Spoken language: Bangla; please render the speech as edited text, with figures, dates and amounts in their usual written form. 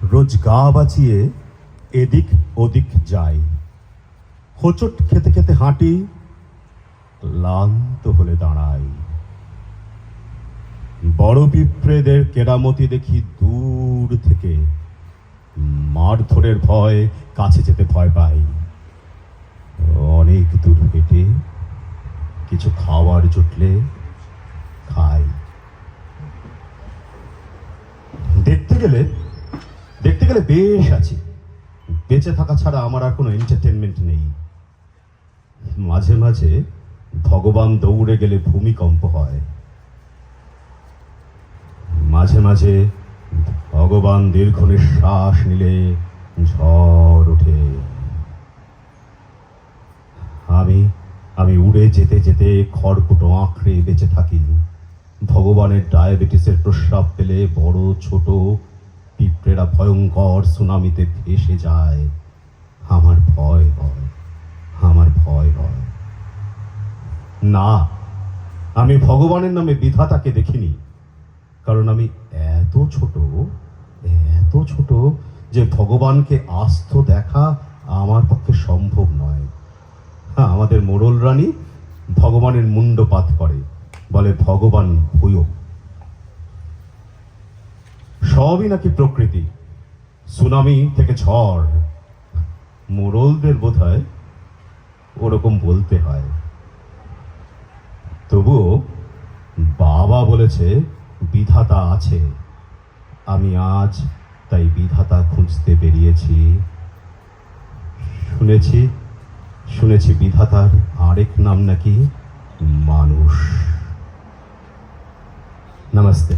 রোজ গা বাঁচিয়ে এদিক ওদিক যাই, হোঁচট খেতে খেতে হাঁটি, ক্লান্ত হলে দাঁড়াই। বড় পিঁপড়েদের কেরামতি দেখি দূর থেকে, মারধরের ভয় কাছে যেতে ভয় পাই। অনেক দূর হেঁটে কিছু খাওয়ার জুটলে খাই। দেখতে গেলে বেশ আছি, বেঁচে থাকা ছাড়া আমার আর কোনো এন্টারটেনমেন্ট নেই। মাঝে মাঝে ভগবান দৌড়ে গেলে ভূমিকম্প হয়, মাঝে মাঝে ভগবান দীর্ঘ নিঃশ্বাস নিলে ঝড় ওঠে। আমি উড়ে যেতে যেতে খড়কুটো আঁকড়ে বেঁচে থাকি। ভগবানের ডায়াবেটিসের প্রস্রাব পেলে বড় ছোট পিঁপড়েরা ভয়ঙ্কর সুনামিতে ভেসে যায়। আমার ভয় হয়। না, আমি ভগবানের নামে বিধাতাকে দেখিনি, কারণ আমি এত ছোট যে ভগবানকে আস্ত দেখা আমার পক্ষে সম্ভব নয়। আমাদের মোড়ল রানী ভগবানের মুন্ডপাত করে, বলে ভগবান ভূয়। সবই নাকি প্রকৃতি, সুনামি থেকে ঝড়। মোড়লদের বোধহয় ওরকম বলতে হয়। তবুও বাবা বলেছে বিধাতা আছে। আমি আজ তাই বিধাতা খুঁজতে বেরিয়েছি। শুনেছি বিধাতার আরেক নাম নাকি মানুষ। নমস্তে।